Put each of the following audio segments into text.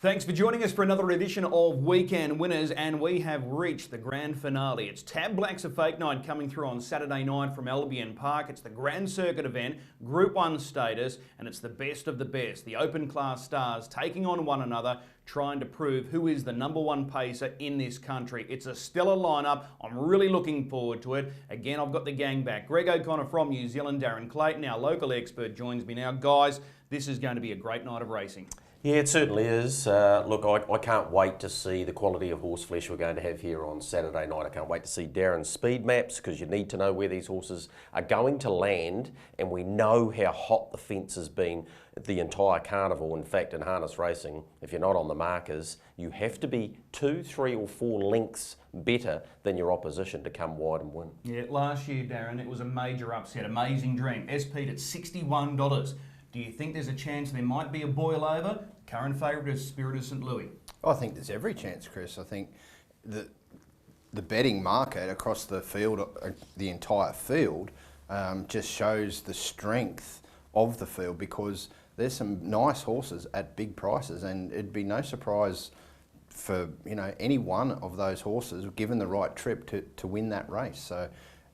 Thanks for joining us for another edition of Weekend Winners, and we have reached the grand finale. It's TAB Blacks of Fake Night coming through on Saturday night from Albion Park. It's the Grand Circuit event, Group 1 status, and it's the best of the best. The open class stars taking on one another, trying to prove who is the #1 pacer in this country. It's a stellar lineup. I'm really looking forward to it. Again, I've got the gang back. Greg O'Connor from New Zealand, Darren Clayton, our local expert, joins me now. Guys, this is going to be a great night of racing. Yeah, it certainly is. Look, I can't wait to see the quality of horse flesh we're going to have here on Saturday night. I can't wait to see Darren's speed maps, because you need to know where these horses are going to land, and we know how hot the fence has been the entire carnival. In fact, in harness racing, if you're not on the markers, you have to be 2, 3 or 4 lengths better than your opposition to come wide and win. Yeah, last year, Darren, it was a major upset. Amazing Dream, SP'd at $61. Do you think there's a chance there might be a boil over? Current favourite is Spirit of St. Louis. I think there's every chance, Chris. I think the betting market across the field, the entire field, just shows the strength of the field, because there's some nice horses at big prices, and it'd be no surprise for any one of those horses, given the right trip, to win that race. So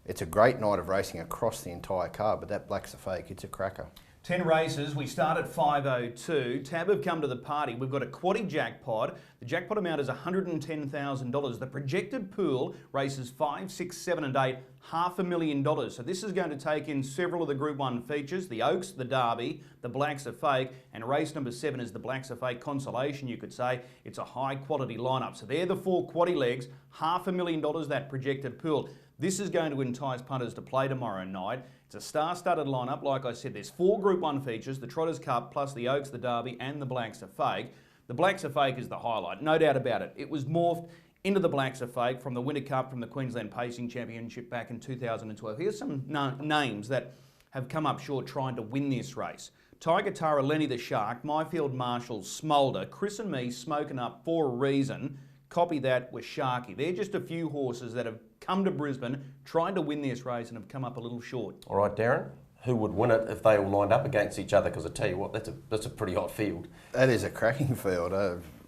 it's a great night of racing across the entire card, but that Black's a Fake, it's a cracker. 10 races, we start at 5:02. TAB have come to the party. We've got a quaddy jackpot. The jackpot amount is $110,000. The projected pool races 5, 6, 7 and 8, $500,000. So this is going to take in several of the Group 1 features, the Oaks, the Derby, the Blacks are Fake, and race number 7 is the Blacks are Fake Constellation, you could say. It's a high quality lineup. So they're the 4 quaddy legs, $500,000 that projected pool. This is going to entice punters to play tomorrow night. It's a star-studded lineup. Like I said, there's 4 Group 1 features, the Trotters Cup, plus the Oaks, the Derby, and the Blacks are Fake. The Blacks are Fake is the highlight, no doubt about it. It was morphed into the Blacks are Fake from the Winter Cup from the Queensland Pacing Championship back in 2012. Here's some names that have come up short trying to win this race. Tiger Tara, Lenny the Shark, Myfield Marshall, Smolder, Chris and Me smoking up for a reason. Copy that with Sharky. They're just a few horses that have come to Brisbane trying to win this race and have come up a little short. All right, Darren, who would win it if they all lined up against each other? Because I tell you what, that's a pretty hot field. That is a cracking field.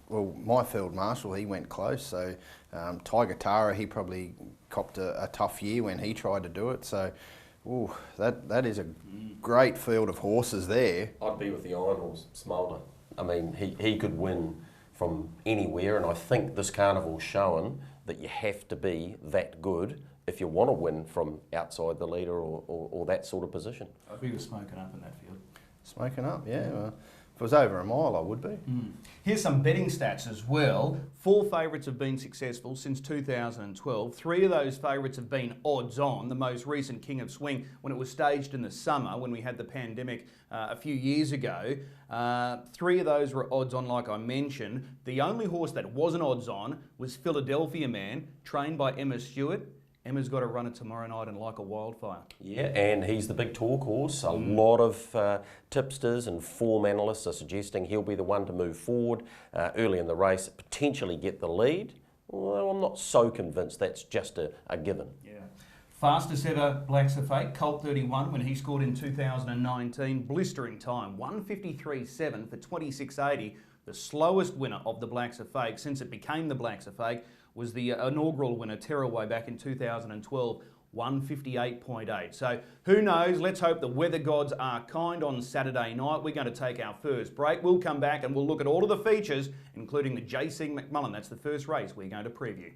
Well, Myfield Marshall, he went close. So Tiger Tara, he probably copped a tough year when he tried to do it. So that is a great field of horses there. I'd be with the Iron Horse, Smolder. I mean, he could win from anywhere, and I think this carnival's shown that you have to be that good if you want to win from outside the leader or that sort of position. I'd be smoking up in that field. Smoking up, yeah. Well, if it was over a mile, I would be. Here's some betting stats as well. 4 favourites have been successful since 2012. 3 of those favourites have been odds on. The most recent King of Swing, when it was staged in the summer, when we had the pandemic a few years ago. 3 of those were odds on, like I mentioned. The only horse that wasn't odds on was Philadelphia Man, trained by Emma Stewart. Emma's got to run it tomorrow night and like a wildfire. Yeah, and he's the big talk horse. A lot of tipsters and form analysts are suggesting he'll be the one to move forward early in the race, potentially get the lead. Well, I'm not so convinced that's just a given. Yeah. Fastest ever Blacks are Fake, Colt 31, when he scored in 2019. Blistering time, 1:53.7 for 26.80. The slowest winner of the Blacks are Fake since it became the Blacks are Fake was the inaugural winner, Tearaway, back in 2012, 1:58.8. So who knows? Let's hope the weather gods are kind on Saturday night. We're going to take our first break. We'll come back and we'll look at all of the features, including the MCMULLEN. That's the first race we're going to preview.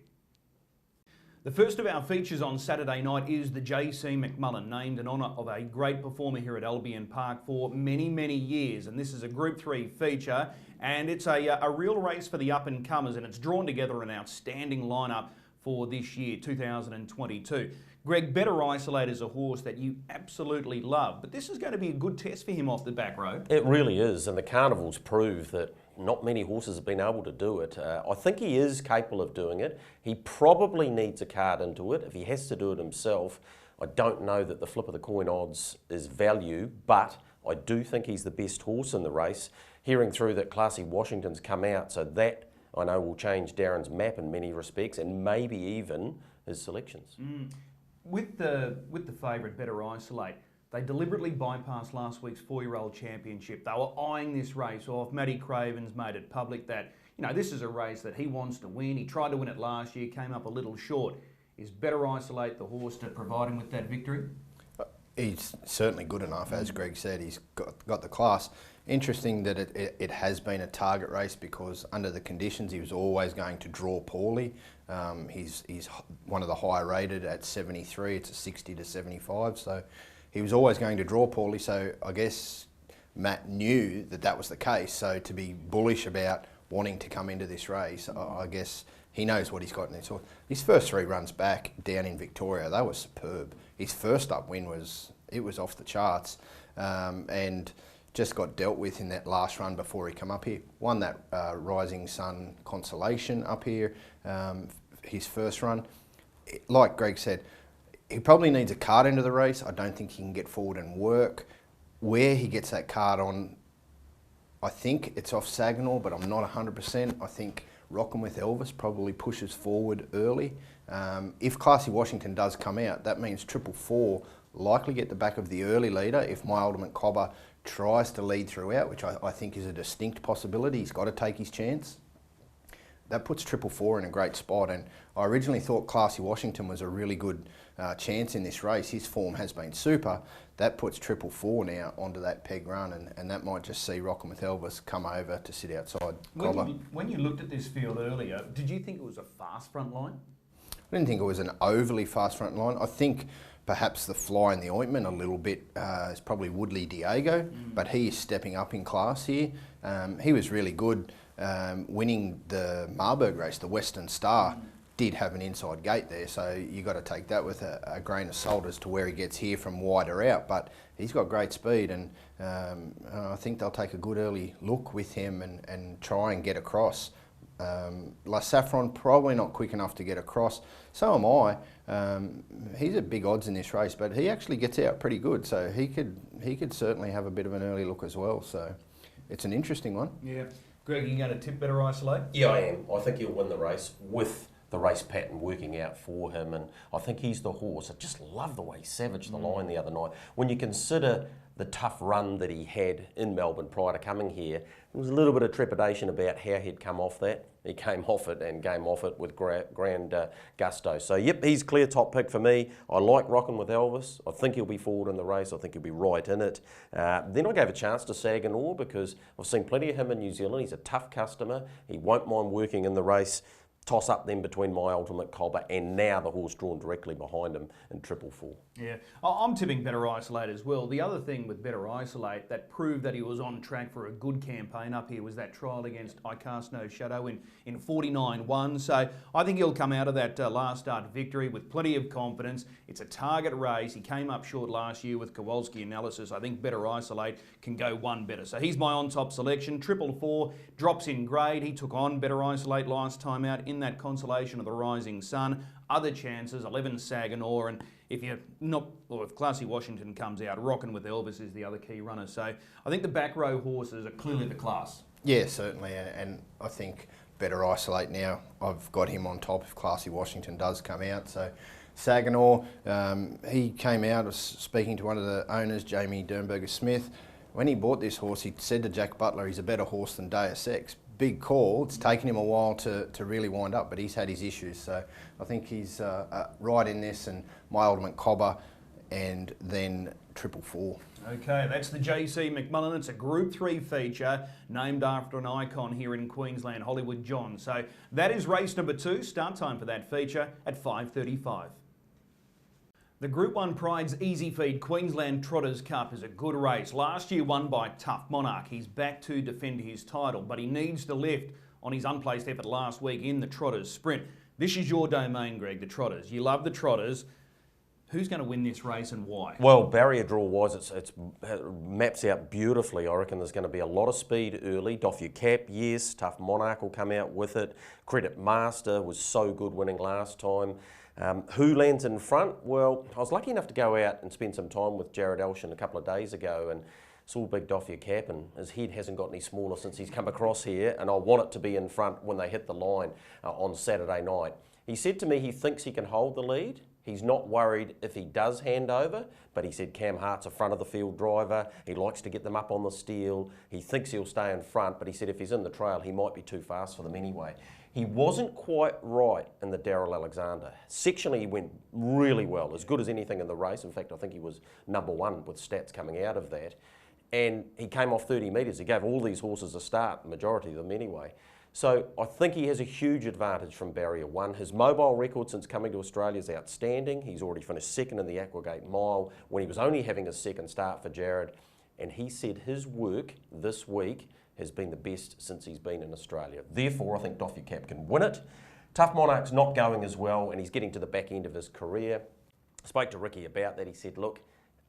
The first of our features on Saturday night is the MCMULLEN, named in honour of a great performer here at Albion Park for many, many years. And this is a Group 3 feature, and it's a real race for the up-and-comers, and it's drawn together an outstanding lineup for this year, 2022. Greg, Better Isolate is a horse that you absolutely love, but this is going to be a good test for him off the back row. It really is, and the carnivals prove that not many horses have been able to do it. I think he is capable of doing it. He probably needs a card into it. If he has to do it himself, I don't know that the flip of the coin odds is value, but I do think he's the best horse in the race. Hearing through that Classy Washington's come out, so that I know will change Darren's map in many respects, and maybe even his selections. With the favourite Better Isolate, They deliberately bypassed last week's 4-year-old championship. They were eyeing this race off. Matty Craven's made it public that, this is a race that he wants to win. He tried to win it last year, came up a little short. Is Better Isolate the horse to provide him with that victory? He's certainly good enough, as Greg said. He's got the class. Interesting that it has been a target race because under the conditions he was always going to draw poorly. He's one of the higher rated at 73. It's a 60 to 75, so he was always going to draw poorly. So I guess Matt knew that was the case. So to be bullish about wanting to come into this race, I guess he knows what he's got in his horse. His first 3 runs back down in Victoria, they were superb. His first up win was off the charts, and just got dealt with in that last run before he come up here. Won that Rising Sun Constellation up here, his first run. Like Greg said, he probably needs a card into the race. I don't think he can get forward and work. Where he gets that card on, I think it's off Saginaw, but I'm not 100%. I think Rockin' with Elvis probably pushes forward early. If Classy Washington does come out, that means 444 likely get the back of the early leader if My Ultimate Cobber tries to lead throughout, which I think is a distinct possibility. He's got to take his chance. That puts 444 in a great spot, and I originally thought Classy Washington was a really good chance in this race. His form has been super. That puts 444 now onto that peg run, and that might just see Rockin' with Elvis come over to sit outside Cobber. When you looked at this field earlier, did you think it was a fast front line? I didn't think it was an overly fast front line. I think perhaps the fly in the ointment a little bit is probably Woodley Diego, but he is stepping up in class here. He was really good winning the Marburg race. The Western Star did have an inside gate there, so you got to take that with a grain of salt as to where he gets here from wider out, but he's got great speed, and I think they'll take a good early look with him and try and get across. La Saffron probably not quick enough to get across. So am I. He's at big odds in this race, but he actually gets out pretty good. So he could certainly have a bit of an early look as well. So it's an interesting one. Yeah, Greg, are you going to tip Better Isolate? Yeah, I am. I think he'll win the race with the race pattern working out for him, and I think he's the horse. I just love the way he savaged the line the other night. When you consider the tough run that he had in Melbourne prior to coming here, there was a little bit of trepidation about how he'd come off that. He came off it and came off it with grand gusto. So, yep, he's clear top pick for me. I like Rockin' with Elvis. I think he'll be forward in the race. I think he'll be right in it. Then I gave a chance to Saginaw because I've seen plenty of him in New Zealand. He's a tough customer. He won't mind working in the race. Toss up then between My Ultimate Cobber and now the horse drawn directly behind him in 444. Yeah, I'm tipping Better Isolate as well. The other thing with Better Isolate that proved that he was on track for a good campaign up here was that trial against I Cast No Shadow in 49-1. So I think he'll come out of that last start victory with plenty of confidence. It's a target race. He came up short last year with Kowalski analysis. I think Better Isolate can go one better. So he's my on-top selection. 444 drops in grade. He took on Better Isolate last time out in that Constellation of the Rising Sun. Other chances, 11 Saginaw, and if Classy Washington comes out, Rockin' with Elvis is the other key runner. So I think the back row horses are clearly the class. Yeah, certainly, and I think Better Isolate now. I've got him on top if Classy Washington does come out. So Saginaw, he came out, I was speaking to one of the owners, Jamie Dernberger-Smith. When he bought this horse, he said to Jack Butler, he's a better horse than Deus Ex. Big call. It's taken him a while to really wind up, but he's had his issues. So I think he's right in this, and My Ultimate Cobber, and then 444. Okay, that's the JC McMullen. It's a Group 3 feature named after an icon here in Queensland, Hollywood John. So that is race number 2. Start time for that feature at 5:35. The Group 1 Pride's Easy Feed Queensland Trotters Cup is a good race. Last year won by Tough Monarch. He's back to defend his title, but he needs to lift on his unplaced effort last week in the Trotters Sprint. This is your domain, Greg, the Trotters. You love the Trotters. Who's going to win this race and why? Well, barrier draw-wise, it maps out beautifully. I reckon there's going to be a lot of speed early. Doff Your Cap, yes. Tough Monarch will come out with it. Credit Master was so good winning last time. Who lands in front? Well, I was lucky enough to go out and spend some time with Jared Elshin a couple of days ago and saw big Doff Your Cap, and his head hasn't got any smaller since he's come across here, and I want it to be in front when they hit the line on Saturday night. He said to me he thinks he can hold the lead. He's not worried if he does hand over, but he said Cam Hart's a front of the field driver. He likes to get them up on the steel. He thinks he'll stay in front, but he said if he's in the trail, he might be too fast for them anyway. He wasn't quite right in the Darryl Alexander. Sectionally, he went really well, as good as anything in the race. In fact, I think he was #1 with stats coming out of that. And he came off 30 metres. He gave all these horses a start, the majority of them anyway. So I think he has a huge advantage from barrier 1. His mobile record since coming to Australia is outstanding. He's already finished second in the Aquagate Mile when he was only having his second start for Jared. And he said his work this week has been the best since he's been in Australia. Therefore, I think Doff Your Cap can win it. Tough Monarch's not going as well, and he's getting to the back end of his career. I spoke to Ricky about that. He said, look,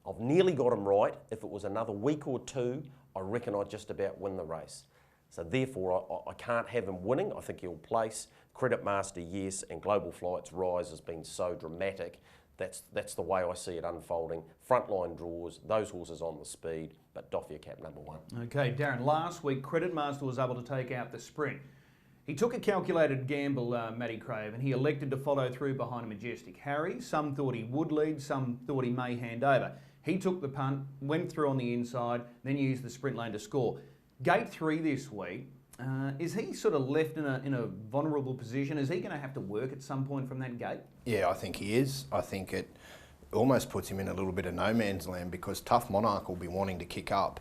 I've nearly got him right. If it was another week or two, I reckon I'd just about win the race. So therefore, I can't have him winning. I think he'll place. Credit Master, yes, and Global Flight's rise has been so dramatic. That's the way I see it unfolding. Frontline draws, those horses on the speed, but Doff Your Cap #1. Okay, Darren, last week Credit Master was able to take out the sprint. He took a calculated gamble, Matty Craven. He elected to follow through behind Majestic Harry. Some thought he would lead, some thought he may hand over. He took the punt, went through on the inside, then used the sprint lane to score. Gate 3 this week, is he sort of left in a vulnerable position? Is he going to have to work at some point from that gate? Yeah, I think he is. I think it almost puts him in a little bit of no man's land because Tough Monarch will be wanting to kick up,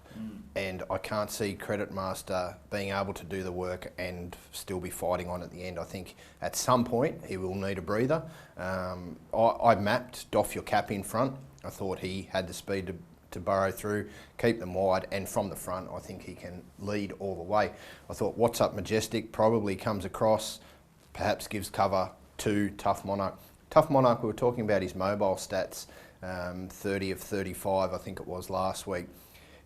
and I can't see Credit Master being able to do the work and still be fighting on at the end. I think at some point he will need a breather. I mapped Doff Your Cap in front. I thought he had the speed to burrow through, keep them wide, and from the front I think he can lead all the way. I thought What's Up Majestic probably comes across, perhaps gives cover to Tough Monarch. Tough Monarch, we were talking about his mobile stats, 30 of 35 I think it was last week.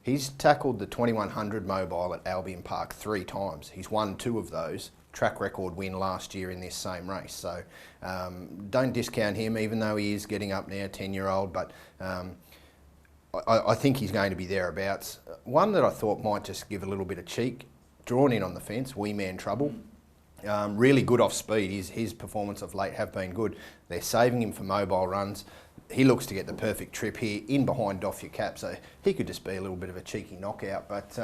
He's tackled the 2100 mobile at Albion Park 3 times. He's won 2 of those. Track record win last year in this same race. So don't discount him, even though he is getting up now, 10-year-old, but I think he's going to be thereabouts. One that I thought might just give a little bit of cheek, drawn in on the fence, Wee Man Trouble. Really good off speed. His performance of late have been good. They're saving him for mobile runs. He looks to get the perfect trip here in behind Doff Your Cap, so he could just be a little bit of a cheeky knockout. But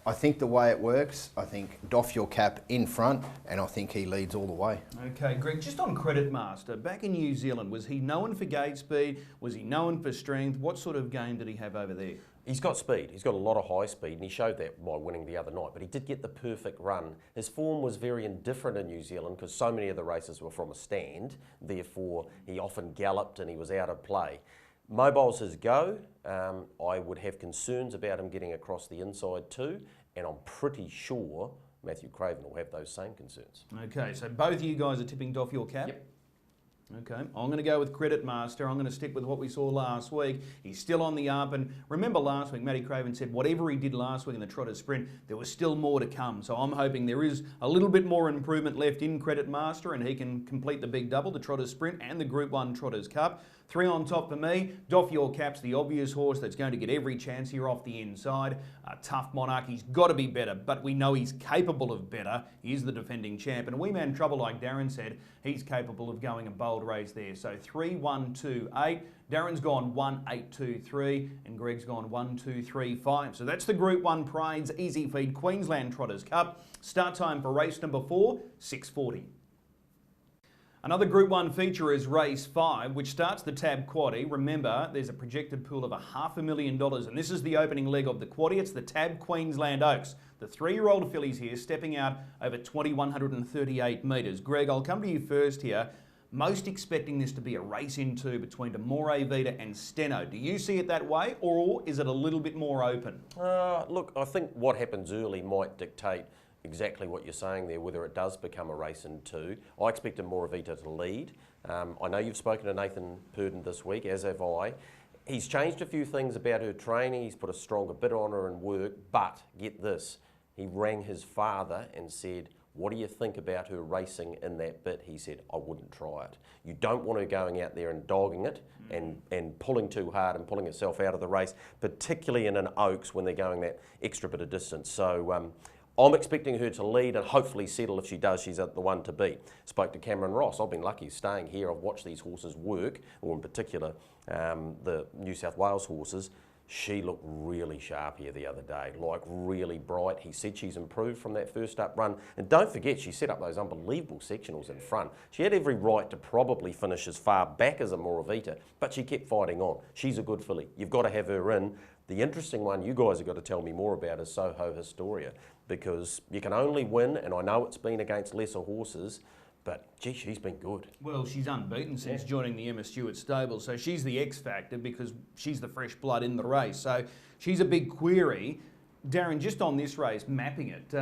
I think the way it works, I think Doff Your Cap in front, and I think he leads all the way. Okay, Greg, just on Credit Master, back in New Zealand, was he known for gate speed? Was he known for strength? What sort of game did he have over there? He's got speed. He's got a lot of high speed, and he showed that by winning the other night. But he did get the perfect run. His form was very indifferent in New Zealand because so many of the races were from a stand. Therefore, he often galloped and he was out of play. Mobile's his go. I would have concerns about him getting across the inside too, and I'm pretty sure Matthew Craven will have those same concerns. Okay, so both of you guys are tipping Doff Your Cap? Yep. Okay, I'm going to go with Credit Master. I'm going to stick with what we saw last week. He's still on the up, and remember last week, Matty Craven said whatever he did last week in the Trotters Sprint, there was still more to come. So I'm hoping there is a little bit more improvement left in Credit Master, and he can complete the big double, the Trotters Sprint and the Group 1 Trotters Cup. 3 on top for me. Doff Your Cap's the obvious horse that's going to get every chance here off the inside. Tough Monarch, he's got to be better, but we know he's capable of better. He is the defending champ. And Wee Man Trouble, like Darren said, he's capable of going a bold race there. So 3, 1, 2, 8. Darren's gone 1, 8, 2, 3, and Greg's gone 1, 2, 3, 5. So that's the Group 1 Prize Easy Feed Queensland Trotters Cup. Start time for race number 4, 6:40. Another Group 1 feature is race 5, which starts the TAB Quaddie. Remember, there's a projected pool of $500,000, and this is the opening leg of the Quaddie. It's the TAB Queensland Oaks. The 3-year-old fillies here stepping out over 2,138 metres. Greg, I'll come to you first here. Most expecting this to be a race in 2 between Demore Vita and Steno. Do you see it that way, or is it a little bit more open? Look, I think what happens early might dictate exactly what you're saying there, whether it does become a race in 2. I expect Demore Vita to lead. I know you've spoken to Nathan Purdon this week, as have I. He's changed a few things about her training. He's put a stronger bit on her and work, but get this, he rang his father and said, what do you think about her racing in that bit? He said, I wouldn't try it. You don't want her going out there and dogging it and pulling too hard and pulling herself out of the race, particularly in an Oaks when they're going that extra bit of distance. So I'm expecting her to lead and hopefully settle. If she does, she's the one to beat. Spoke to Cameron Ross. I've been lucky staying here. I've watched these horses work, or in particular the New South Wales horses. She looked really sharp here the other day, like really bright. He said she's improved from that first up run. And don't forget, she set up those unbelievable sectionals in front. She had every right to probably finish as far back as a Moravita, but she kept fighting on. She's a good filly. You've got to have her in. The interesting one you guys have got to tell me more about is Soho Historia, because you can only win, and I know it's been against lesser horses, but gee, she's been good. Well, she's unbeaten since joining the Emma Stewart stable, so she's the X factor because she's the fresh blood in the race. So she's a big query. Darren, just on this race, mapping it,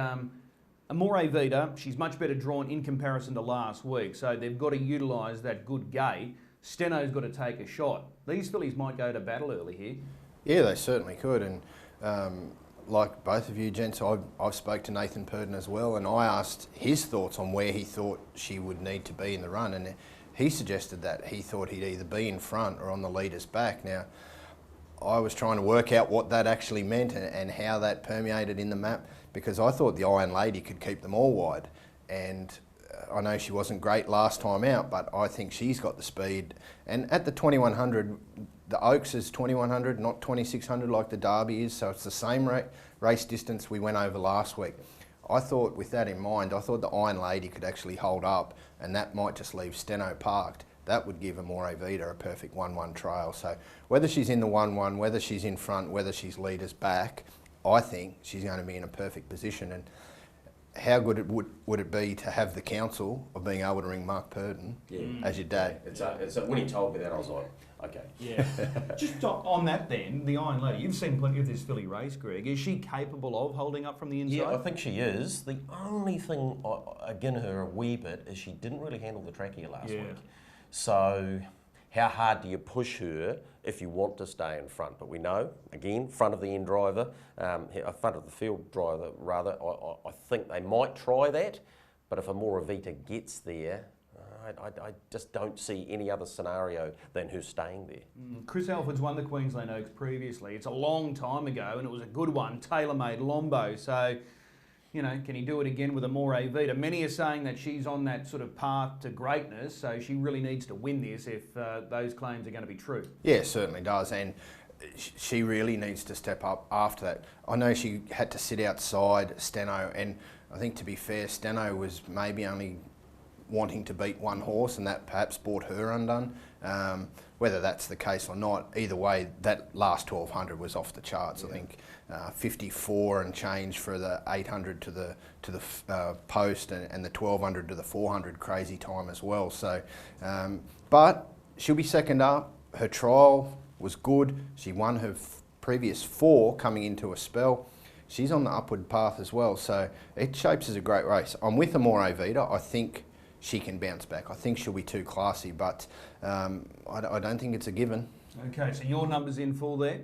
Amore Vita, she's much better drawn in comparison to last week, so they've got to utilise that good gate. Steno's got to take a shot. These fillies might go to battle early here. Yeah, they certainly could, and like both of you gents, I've spoke to Nathan Purdon as well, and I asked his thoughts on where he thought she would need to be in the run, and he suggested that he thought he'd either be in front or on the leader's back. Now, I was trying to work out what that actually meant and how that permeated in the map, because I thought the Iron Lady could keep them all wide, and I know she wasn't great last time out, but I think she's got the speed. And at the 2100, the Oaks is 2100, not 2600 like the Derby is, so it's the same race distance we went over last week. I thought, with that in mind, I thought the Iron Lady could actually hold up, and that might just leave Steno parked. That would give Amore Vita a perfect 1-1 trail. So whether she's in the 1-1, whether she's in front, whether she's leaders back, I think she's going to be in a perfect position. And how good would it be to have the counsel of being able to ring Mark Purdon as your dad? When he told me that, I was like, okay. Yeah. Just on that then, the Iron Lady, you've seen plenty of this filly race, Greg. Is she capable of holding up from the inside? Yeah, I think she is. The only thing again her a wee bit is she didn't really handle the track here last week. So how hard do you push her if you want to stay in front? But we know, again, front of the end driver, front of the field driver rather, I think they might try that, but if Amore Vita gets there, I just don't see any other scenario than her staying there. Chris Alford's won the Queensland Oaks previously. It's a long time ago, and it was a good one, tailor-made Lombo. So, you know, can he do it again with Amore Vita? Many are saying that she's on that sort of path to greatness, so she really needs to win this if those claims are going to be true. Yeah, it certainly does, and she really needs to step up after that. I know she had to sit outside Steno, and I think, to be fair, Steno was maybe only wanting to beat one horse, and that perhaps brought her undone. Whether that's the case or not, either way, that last 1200 was off the charts. I think 54 and change for the 800 to the post, and the 1200 to the 400 crazy time as well. So, but she'll be second up. Her trial was good. She won her previous 4 coming into a spell. She's on the upward path as well, so it shapes as a great race. I'm with Amore Vita. I think she can bounce back. I think she'll be too classy, but I don't think it's a given. Okay, so your numbers in full there?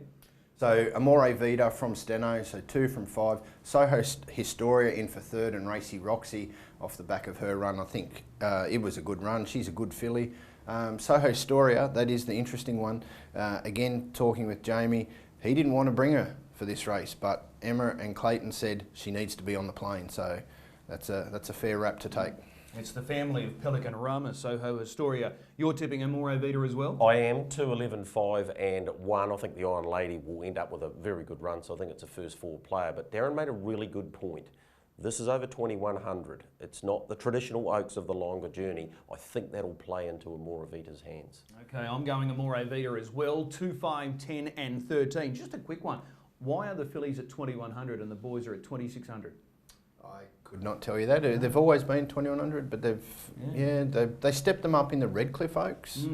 So Amore Vita from Steno, so 2 from 5. Soho Historia in for 3rd, and Racy Roxy off the back of her run. I think it was a good run. She's a good filly. Soho Historia, that is the interesting one. Again, talking with Jamie, he didn't want to bring her for this race, but Emma and Clayton said she needs to be on the plane, so that's a fair rap to take. It's the family of Pelican Rama, Soho Historia. You're tipping Amore Vita as well? I am 2, 11, 5 and 1. I think the Iron Lady will end up with a very good run, so I think it's a first 4 player. But Darren made a really good point. This is over 2100. It's not the traditional Oaks of the longer journey. I think that'll play into Amore Vita's hands. Okay, I'm going Amore Vita as well. 2, 5, 10 and 13. Just a quick one. Why are the fillies at 2100 and the boys are at 2600? I could not tell you that. They've always been 2100, but they stepped them up in the Redcliffe Oaks,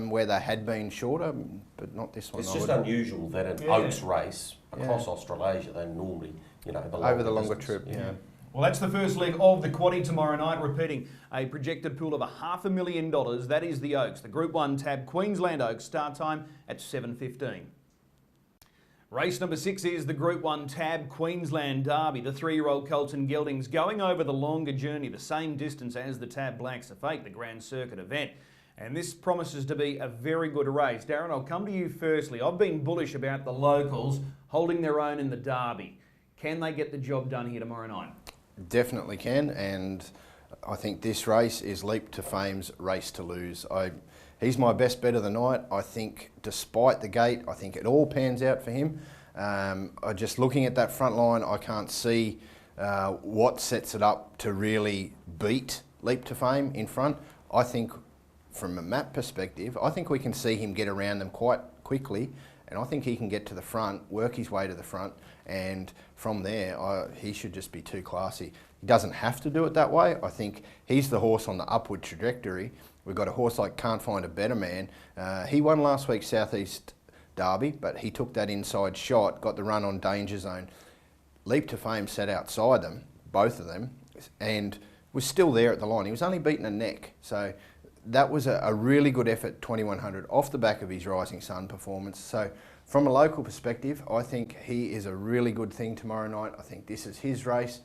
where they had been shorter, but not this one. It's just unusual that an Oaks race across Australasia, they normally, over the longer trip. Yeah. Well, that's the first leg of the quaddie tomorrow night. Repeating, a projected pool of $500,000. That is the Oaks, the Group 1 TAB Queensland Oaks. Start time at 7:15. Race number 6 is the Group 1 TAB Queensland Derby. The 3-year-old Colton Geldings going over the longer journey, the same distance as the TAB Blacks of Fate, the Grand Circuit event. And this promises to be a very good race. Darren, I'll come to you firstly. I've been bullish about the locals holding their own in the Derby. Can they get the job done here tomorrow night? Definitely can, and I think this race is Leap to Fame's race to lose. He's my best bet of the night. I think despite the gate, I think it all pans out for him. Just looking at that front line, I can't see what sets it up to really beat Leap to Fame in front. I think from a map perspective, I think we can see him get around them quite quickly, and I think he can get to the front, work his way to the front, and from there, he should just be too classy. He doesn't have to do it that way. I think he's the horse on the upward trajectory. We've got a horse like Can't Find a Better Man. He won last week's Southeast Derby, but he took that inside shot, got the run on Danger Zone. Leap to Fame sat outside them, both of them, and was still there at the line. He was only beaten a neck, so that was a really good effort, 2100, off the back of his Rising Sun performance. So from a local perspective, I think he is a really good thing tomorrow night. I think this is his race.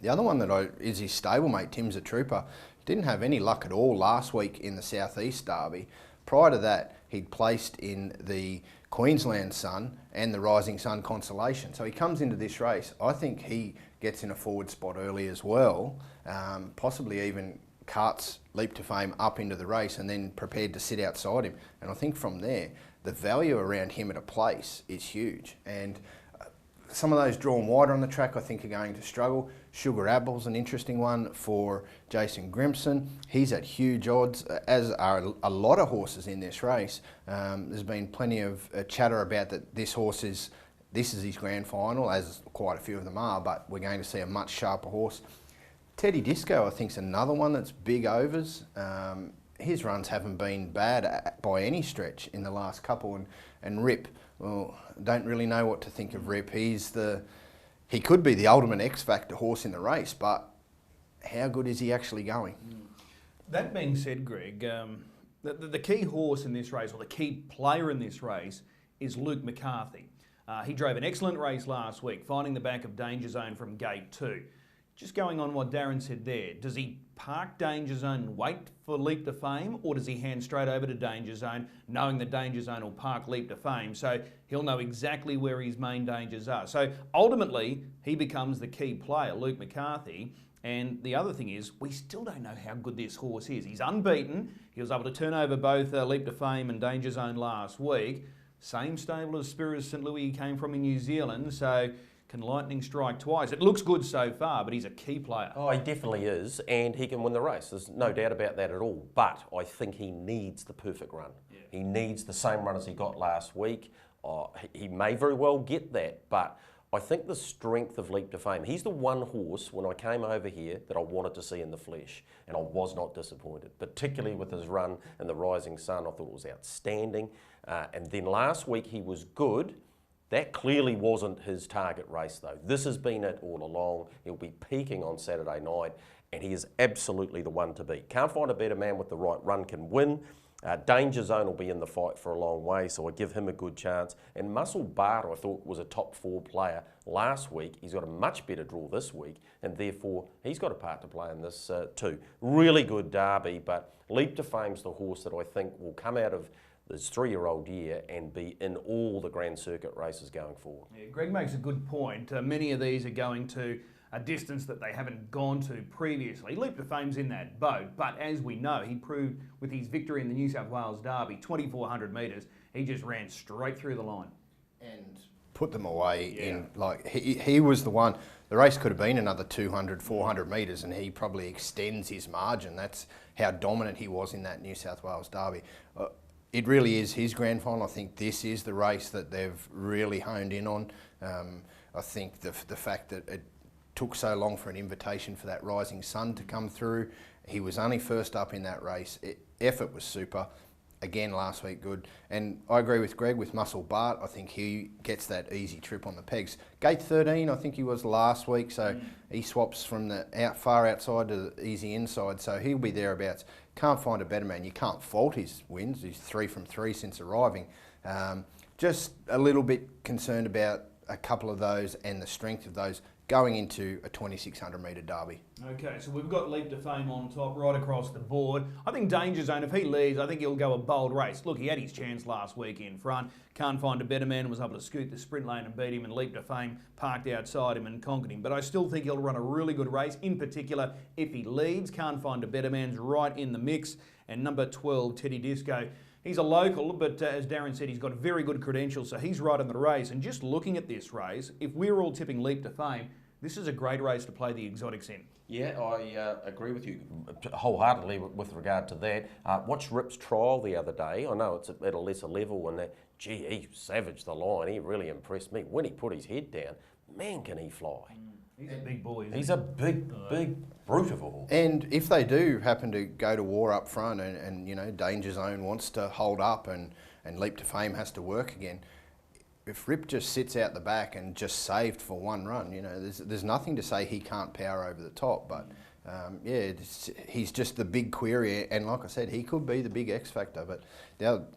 The other one is his stablemate, Tim's a Trooper. Didn't have any luck at all last week in the Southeast Derby. Prior to that, he'd placed in the Queensland Sun and the Rising Sun Constellation. So he comes into this race. I think he gets in a forward spot early as well, possibly even carts Leap to Fame up into the race and then prepared to sit outside him. And I think from there, the value around him at a place is huge. And some of those drawn wider on the track I think are going to struggle. Sugar Apple's an interesting one for Jason Grimson. He's at huge odds, as are a lot of horses in this race. There's been plenty of chatter about that this is his grand final, as quite a few of them are, but we're going to see a much sharper horse. Teddy Disco, I think, is another one that's big overs. His runs haven't been bad by any stretch in the last couple, and Rip, well, don't really know what to think of Rip. He could be the ultimate X-Factor horse in the race, but how good is he actually going? That being said, Greg, the key horse in this race, or the key player in this race, is Luke McCarthy. He drove an excellent race last week, finding the back of Danger Zone from gate 2. Just going on what Darren said there, does he park Danger Zone and wait for Leap to Fame, or does he hand straight over to Danger Zone, knowing that Danger Zone will park Leap to Fame, so he'll know exactly where his main dangers are? So ultimately, he becomes the key player, Luke McCarthy. And the other thing is, we still don't know how good this horse is. He's unbeaten. He was able to turn over both Leap to Fame and Danger Zone last week. Same stable as Spirit of St. Louis he came from in New Zealand, so can lightning strike twice? It looks good so far, but he's a key player. Oh, he definitely is, and he can win the race. There's no doubt about that at all. But I think he needs the perfect run. Yeah. He needs the same run as he got last week. He may very well get that, but I think the strength of Leap to Fame, he's the one horse when I came over here that I wanted to see in the flesh, and I was not disappointed, particularly with his run in the Rising Sun. I thought it was outstanding. And then last week he was good. That clearly wasn't his target race though. This has been it all along. He'll be peaking on Saturday night, and he is absolutely the one to beat. Can't Find a Better Man with the right run can win. Danger Zone will be in the fight for a long way, so I give him a good chance. And Muscle Bart, I thought, was a top 4 player last week. He's got a much better draw this week, and therefore he's got a part to play in this too. Really good derby, but Leap to Fame's the horse that I think will come out of this 3-year-old year and be in all the Grand Circuit races going forward. Yeah, Greg makes a good point. Many of these are going to a distance that they haven't gone to previously. Leap to Fame's in that boat, but as we know, he proved with his victory in the New South Wales Derby, 2,400 metres, he just ran straight through the line. And put them away in, like, he was the one. The race could have been another 200, 400 metres, and he probably extends his margin. That's how dominant he was in that New South Wales Derby. It really is his grand final. I think this is the race that they've really honed in on. I think the fact that it took so long for an invitation for that Rising Sun to come through. He was only first up in that race. Effort was super. Again, last week, good. And I agree with Greg with Muscle Bart. I think he gets that easy trip on the pegs. Gate 13, I think he was last week, so he swaps from the far outside to the easy inside, so he'll be thereabouts. Can't Find a Better Man. You can't fault his wins. He's 3 from 3 since arriving. Just a little bit concerned about a couple of those and the strength of those going into a 2600 metre derby. Okay, so we've got Leap to Fame on top right across the board. I think Danger Zone, if he leads, I think he'll go a bold race. Look, he had his chance last week in front. Can't Find a Better Man was able to scoot the sprint lane and beat him, and Leap to Fame parked outside him and conquered him. But I still think he'll run a really good race, in particular if he leads. Can't Find a Better Man's right in the mix. And number 12, Teddy Disco. He's a local, but as Darren said, he's got very good credentials, so he's right in the race. And just looking at this race, if we're all tipping Leap to Fame, this is a great race to play the exotics in. Yeah, I agree with you wholeheartedly with regard to that. Watched Rip's trial the other day. I know it's at a lesser level and that, gee, he savaged the line. He really impressed me. When he put his head down, man, can he fly. He's a big boy, isn't He's a big brute of a horse. And if they do happen to go to war up front and you know, Danger Zone wants to hold up and Leap to Fame has to work again, if Rip just sits out the back and just saved for one run, you know, there's nothing to say he can't power over the top. But yeah, he's just the big query, and like I said, he could be the big X factor. But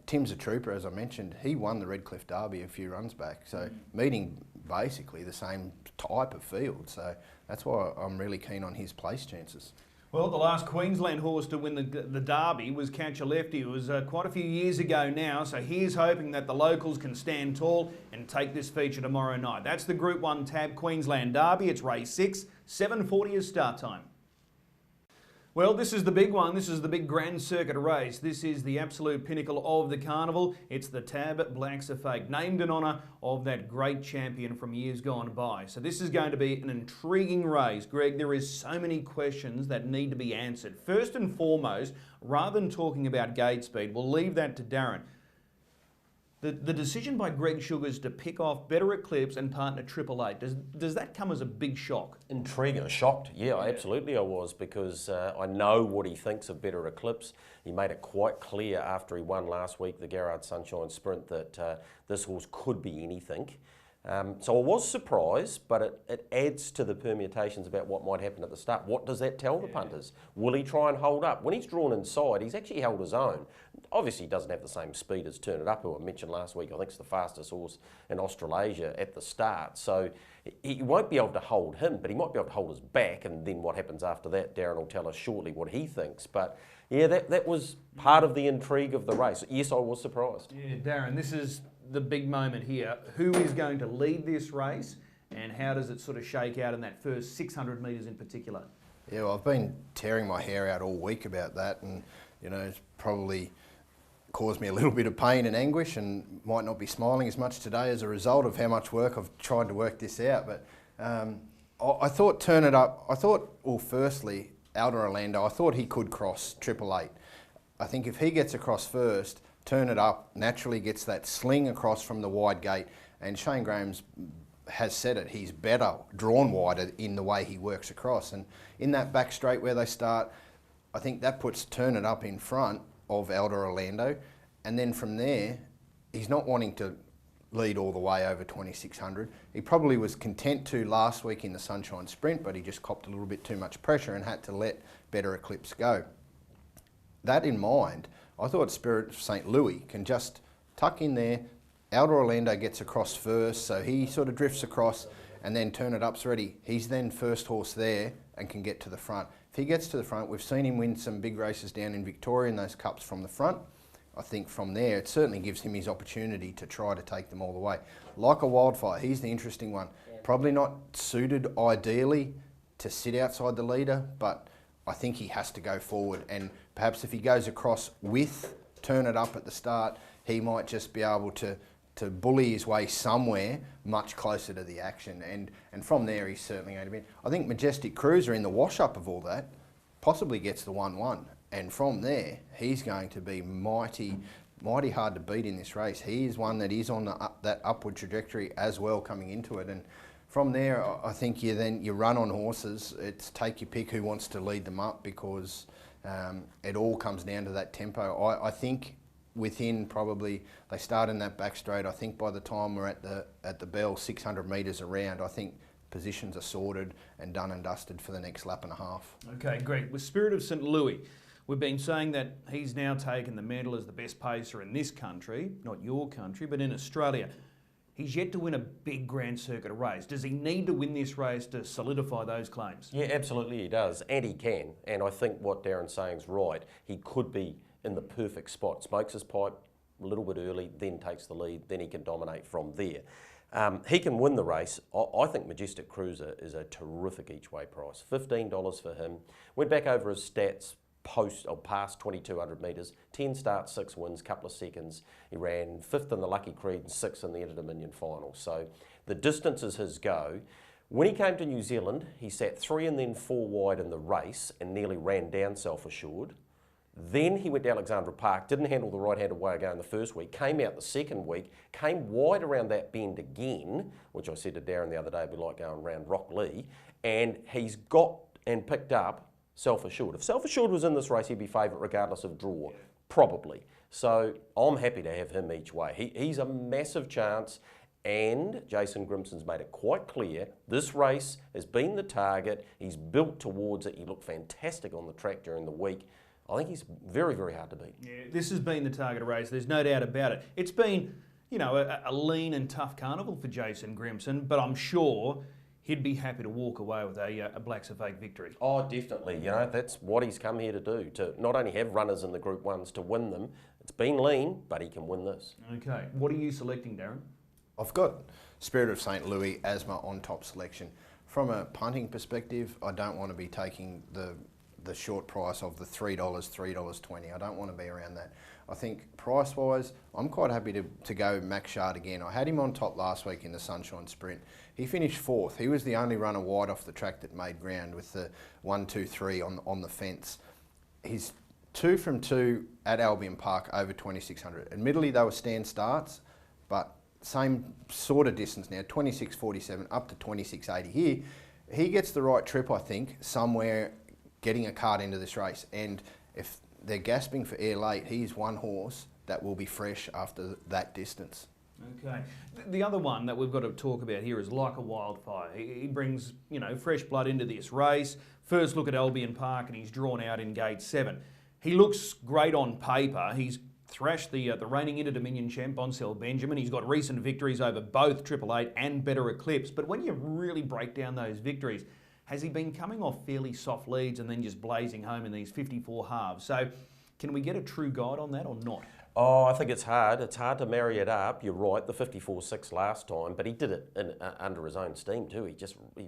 Tim's a trooper, as I mentioned. He won the Redcliffe Derby a few runs back, so meeting basically the same type of field. So that's why I'm really keen on his place chances. Well, the last Queensland horse to win the Derby was Catch a Lefty. It was quite a few years ago now, so here's hoping that the locals can stand tall and take this feature tomorrow night. That's the Group 1 TAB Queensland Derby. It's race 6, 7:40 is start time. Well, this is the big one. This is the big Grand Circuit race. This is the absolute pinnacle of the carnival. It's the TAB Blacks Are Fake, named in honour of that great champion from years gone by. So this is going to be an intriguing race. Greg, there is so many questions that need to be answered. First and foremost, rather than talking about gate speed, we'll leave that to Darren. The decision by Greg Sugars to pick off Better Eclipse and partner 888, does that come as a big shock? Intriguing, shocked, yeah, absolutely I was, because I know what he thinks of Better Eclipse. He made it quite clear after he won last week the Garrard Sunshine Sprint that this horse could be anything. So I was surprised, but it adds to the permutations about what might happen at the start. What does that tell the punters? Will he try and hold up? When he's drawn inside, he's actually held his own. Obviously, he doesn't have the same speed as Turn It Up, who I mentioned last week. I think it's the fastest horse in Australasia at the start. So he won't be able to hold him, but he might be able to hold his back, and then what happens after that, Darren will tell us shortly what he thinks. But yeah, that was part of the intrigue of the race. Yes, I was surprised. Yeah, Darren, this is the big moment here. Who is going to lead this race, and how does it sort of shake out in that first 600 metres in particular? Yeah, well, I've been tearing my hair out all week about that, and you know, it's probably caused me a little bit of pain and anguish, and might not be smiling as much today as a result of how much work I've tried to work this out. But I thought Turn It Up. Well, firstly, Elder Orlando, I thought he could cross 888. I think if he gets across first, Turn It Up naturally gets that sling across from the wide gate, and Shane Graham's has said it, he's better drawn wider in the way he works across. And in that back straight where they start, I think that puts Turn It Up in front of Elder Orlando, and then from there, he's not wanting to lead all the way over 2600. He probably was content to last week in the Sunshine Sprint, but he just copped a little bit too much pressure and had to let Better Eclipse go. That in mind, I thought Spirit of St. Louis can just tuck in there. Elder Orlando gets across first, so he sort of drifts across, and then Turn It Up's ready. He's then first horse there and can get to the front. If he gets to the front, we've seen him win some big races down in Victoria in those cups from the front. I think from there, it certainly gives him his opportunity to try to take them all the way. Like a Wildfire, he's the interesting one. Probably not suited ideally to sit outside the leader, but I think he has to go forward, and perhaps if he goes across with Turn It Up at the start, he might just be able to bully his way somewhere much closer to the action, and from there he's certainly going to be. I think Majestic Cruiser in the wash-up of all that possibly gets the 1-1, and from there he's going to be mighty hard to beat in this race. He is one that is on that upward trajectory as well coming into it, and from there I think you run on horses. It's take your pick who wants to lead them up, because it all comes down to that tempo. I think within probably, they start in that back straight. I think by the time we're at the bell, 600 metres around, I think positions are sorted and done and dusted for the next lap and a half. Okay, great. With Spirit of St. Louis, we've been saying that he's now taken the mantle as the best pacer in this country, not your country, but in Australia. He's yet to win a big Grand Circuit race. Does he need to win this race to solidify those claims? Yeah, absolutely he does, and he can. And I think what Darren's saying is right. He could be in the perfect spot. Smokes his pipe a little bit early, then takes the lead, then he can dominate from there. He can win the race. I think Majestic Cruiser is a terrific each-way price. $15 for him. Went back over his stats past 2,200 metres, 10 starts, 6 wins, couple of seconds. He ran 5th in the Lucky Creed and 6th in the Inter-Dominion final. So the distance is his go. When he came to New Zealand, he sat 3 and then 4 wide in the race and nearly ran down Self Assured. Then he went to Alexandra Park, didn't handle the right-handed way of going the first week, came out the second week, came wide around that bend again, which I said to Darren the other day, we like going around Rockley, and he's got and picked up Self Assured. If Self Assured was in this race, he'd be favourite regardless of draw, probably. So I'm happy to have him each way. He's a massive chance, and Jason Grimson's made it quite clear this race has been the target. He's built towards it. He looked fantastic on the track during the week. I think he's very, very hard to beat. Yeah, this has been the target race. There's no doubt about it. It's been, you know, a lean and tough carnival for Jason Grimson, but I'm sure he'd be happy to walk away with a Blacks of Fake victory. Oh, definitely. You know, that's what he's come here to do, to not only have runners in the Group 1s, to win them. It's been lean, but he can win this. Okay. What are you selecting, Darren? I've got Spirit of St. Louis as my on-top selection. From a punting perspective, I don't want to be taking the short price of the $3, $3.20. I don't want to be around that. I think price-wise, I'm quite happy to go Max Shard again. I had him on top last week in the Sunshine Sprint. He finished 4th. He was the only runner wide off the track that made ground with the 1, 2, 3 on the fence. He's 2 from 2 at Albion Park over 2,600. Admittedly, they were stand starts, but same sort of distance now, 26.47 up to 26.80 here. He gets the right trip, I think, somewhere getting a card into this race, and if they're gasping for air late, he's one horse that will be fresh after that distance. Okay. The other one that we've got to talk about here is Like a Wildfire. He brings, you know, fresh blood into this race. First look at Albion Park and he's drawn out in gate 7. He looks great on paper. He's thrashed the reigning Inter-Dominion champ, Bonsell Benjamin. He's got recent victories over both 888 and Better Eclipse. But when you really break down those victories, has he been coming off fairly soft leads and then just blazing home in these 54 halves? So can we get a true guide on that or not? Oh, I think it's hard. It's hard to marry it up. You're right, the 54.6 last time, but he did it under his own steam too. He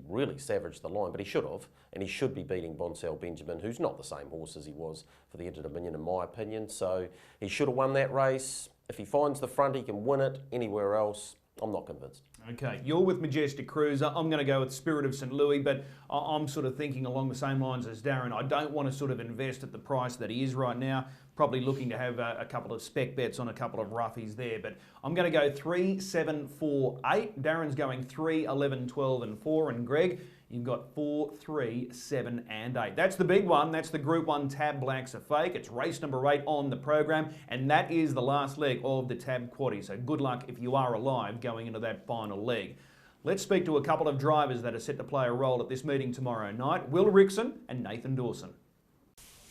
really savaged the line, but he should have, and he should be beating Bonsell Benjamin, who's not the same horse as he was for the Inter-Dominion in my opinion. So he should have won that race. If he finds the front, he can win it. Anywhere else, I'm not convinced. Okay, you're with Majestic Cruiser. I'm going to go with Spirit of St. Louis, but I'm sort of thinking along the same lines as Darren. I don't want to sort of invest at the price that he is right now. Probably looking to have a couple of spec bets on a couple of roughies there, but I'm going to go 3, 7, 4, 8. Darren's going 3, 11, 12 and 4, and Greg, you've got 4, 3, 7 and 8. That's the big one. That's the Group 1 TAB Blacks Are Fake. It's race number 8 on the program, and that is the last leg of the TAB Quaddie. So good luck if you are alive going into that final leg. Let's speak to a couple of drivers that are set to play a role at this meeting tomorrow night. Will Rickson and Nathan Dawson.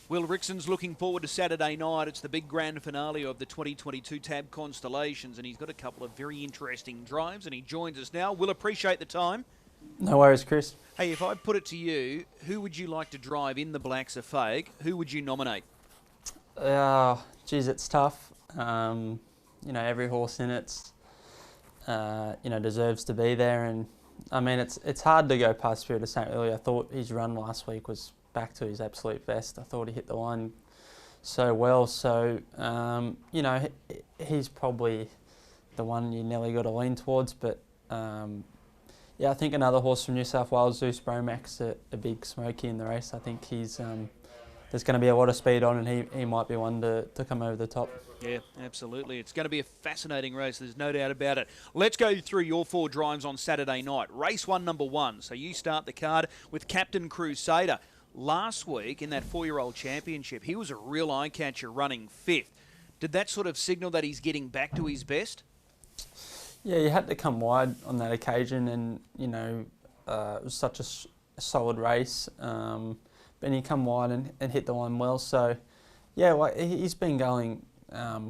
Will Rickson's looking forward to Saturday night. It's the big grand finale of the 2022 TAB Constellations, and he's got a couple of very interesting drives, and he joins us now. Will, appreciate the time. No worries, Chris. Hey, if I put it to you, who would you like to drive in the Blacks Are Fake? Who would you nominate? Geez, it's tough. You know, every horse in it's, you know, deserves to be there, and I mean, it's hard to go past Spirit of St. Louis. I thought his run last week was back to his absolute best. I thought he hit the line so well. So, you know, he's probably the one you nearly got to lean towards. But, yeah, I think another horse from New South Wales, Zeus Bromax, a big smoky in the race. I think he's there's going to be a lot of speed on, and he might be one to come over the top. Yeah, absolutely. It's going to be a fascinating race. There's no doubt about it. Let's go through your 4 drives on Saturday night. Race 1, number 1. So you start the card with Captain Crusader. Last week in that 4-year-old championship, he was a real eye-catcher running 5th. Did that sort of signal that he's getting back to his best? Yeah, you had to come wide on that occasion, and, you know, it was such a solid race. But he come wide and hit the line well. So, yeah, well, he's been going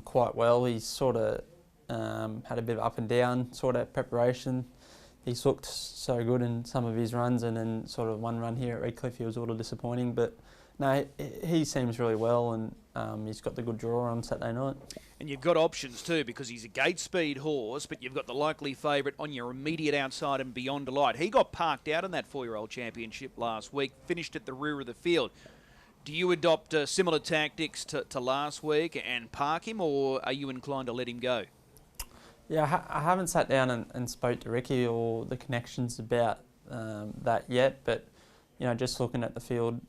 quite well. He's sort of had a bit of up and down sort of preparation. He's looked so good in some of his runs, and then sort of one run here at Redcliffe he was a little disappointing, but no, he seems really well, and he's got the good draw on Saturday night. And you've got options too, because he's a gate speed horse, but you've got the likely favourite on your immediate outside and Beyond Delight. He got parked out in that 4-year-old championship last week, finished at the rear of the field. Do you adopt similar tactics to last week and park him, or are you inclined to let him go? Yeah, I haven't sat down and spoke to Ricky or the connections about that yet, but just looking at the field,